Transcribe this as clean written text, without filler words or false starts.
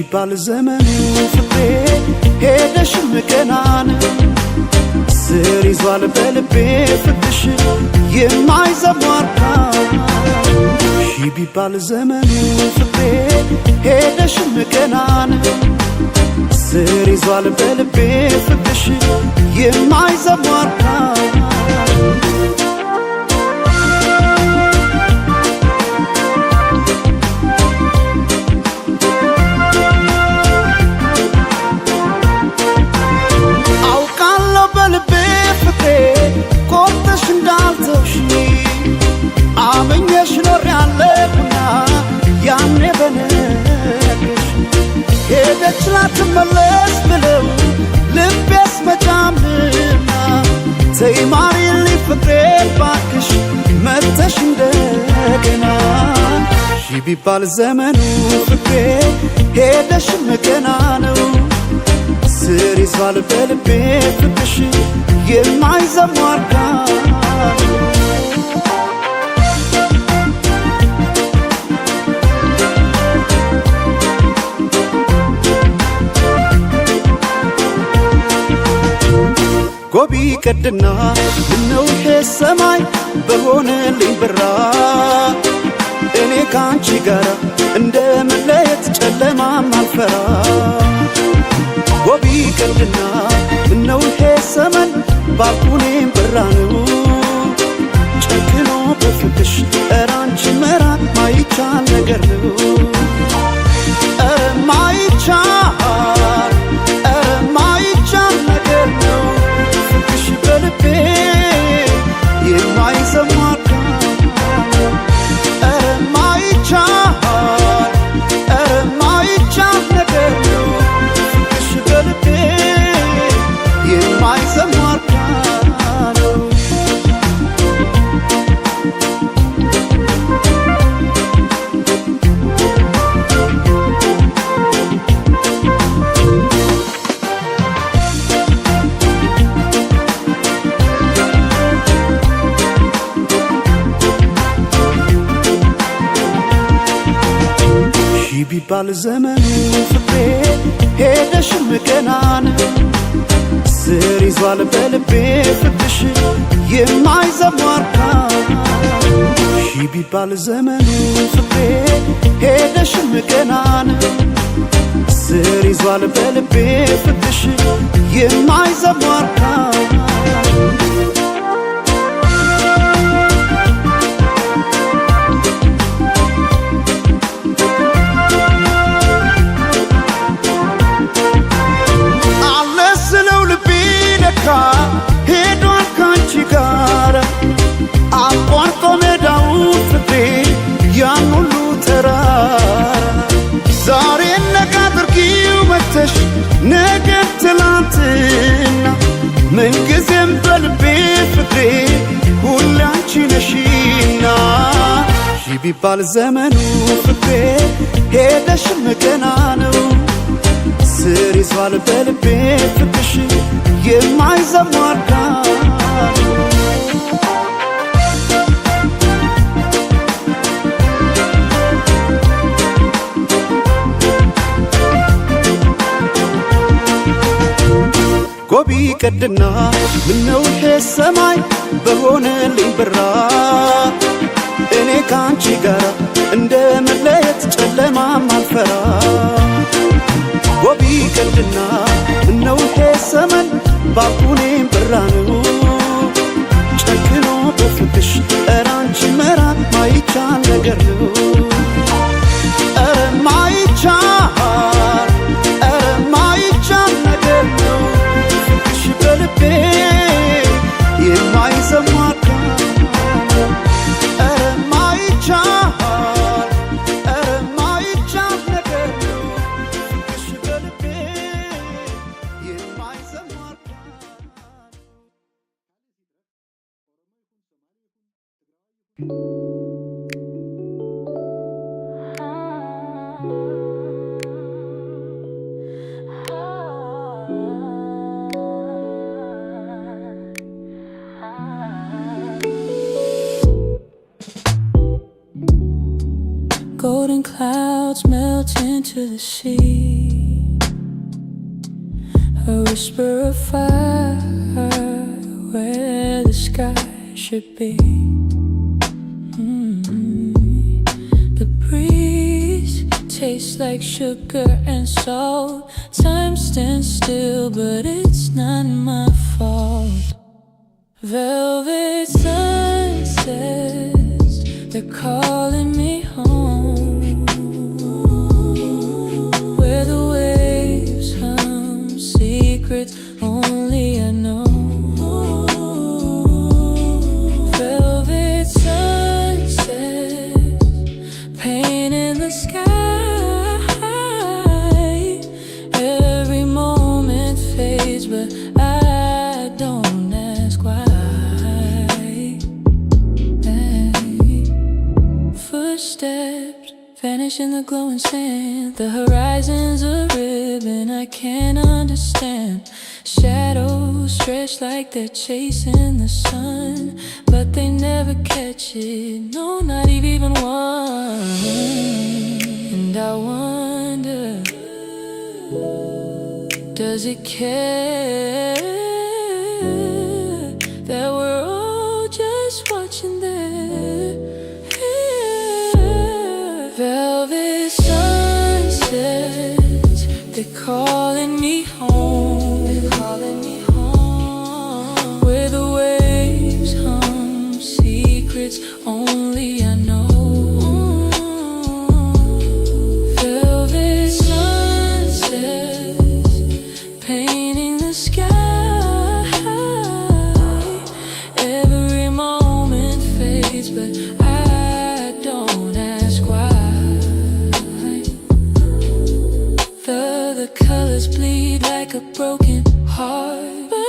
ቢባል ዘመኑ ፍቅሬ ሄደሽም ገናን ስር ይዟል በልቤ ፍቅርሽ የማይዘሟርካ ቢባል ዘመኑ ፍቅሬ ሄደሽም ገናን ስር ይዟል በልቤ ፍቅርሽ የማይዘሟርካ አመኘሽ ኖር ያለሁና ያኔ በነገርሽ ሄደች ላትመለስ ብለው ልቤስ መጫምና ተይ ማሪልኝ ፍቅሬ ባክሽ መተሽ እንደገና ቢባል ዘመኑ ፍቅሬ ሄደሽም ገና ነው ስር ይዟል በልቤ ፍቅርሽ የማይዘሟርካ ጎቢ ቀድና ምነው ይሄ ሰማይ በሆነልኝ ብራ እኔ ካንቺ ጋር እንደ መለየት ጨለማም አልፈራ ጎቢ ቀድና ምነው ይሄ ሰማይ ባልኩኔም ብራ ነው ጨክኖ በፍቅሽ ኧረ አንቺ መራቅ ማይቻል ነገር ነው ኧረ ማይቻል ነገር ነው በልቤ የማይዘሟርካ ኧረ ማይቻል ነገር ነው ፍቅርሽ በልቤ የማይዘሟርካ ነው ቢባል ዘመኑ ፍቅሬ ሄደሽም ገናን ስር ይዟል በልቤ ፍቅርሽ የማይዘሟርካ ቢባል ዘመኑ ፍቅሬ ሄደሽም ገናን ስር ይዟል በልቤ ፍቅርሽ የማይዘሟርካ ሄዷል ካንቺ ጋር አቋርጦ ሜዳው ፍቅሬ ያን ሁሉ ተራራ ዛሬ ነገ አድርጊው መተሽ ነገ ትላንትና ምንጊዜም በልቤ ፍቅሬ ሁሌ አንቺ ነሽና ቢባል ዘመኑ ፍቅሬ ሄደሽም ገና ነው ስር ይዟል በልቤ ፍቅርሽ የማይዘሟርካ ጎቢ ቀድና ምነው ይሄ ሰማይ በሆነልኝ ብራ እኔ ካንቺ ጋር እንደ መለየት ጨለማም አልፈራ ጎቢ ቀድና ምነው ይሄ ሰማይ ባልኩኔም ብራ ነው ጨክኖ በፍቅሽ ኧረ አንቺ መራቅ ማይቻል ነገር ነው ኧረ ማይቻል ነገር ነው ፍቅርሽ በልቤ የማይዘሟርካ ኧረ ማይቻል ነገር ነው ፍቅርሽ በልቤ የማይዘሟርካ Golden clouds clouds melt into the sea, a whisper of fire where the sky should be. The breeze tastes like sugar and salt. Time stands still, but it's not my fault. Velvet sunsets, they're calling me home, where the waves hum secrets only I know. Velvet sunsets, pain in the sky. Every moment fades, but I don't ask why. Footsteps vanish in the glowing sand. The horizon's a ribbon I can't understand. Shadows stretch like they're chasing the sun, but they never catch it, no, not even one. And I wonder, does it care that we're all just watching there? Velvet sunsets, they're calling me home, where the waves hum secrets only I know. Velvet sunsets, painting the sky. Every moment fades, but I don't ask why. The colors bleed like a broken heart, but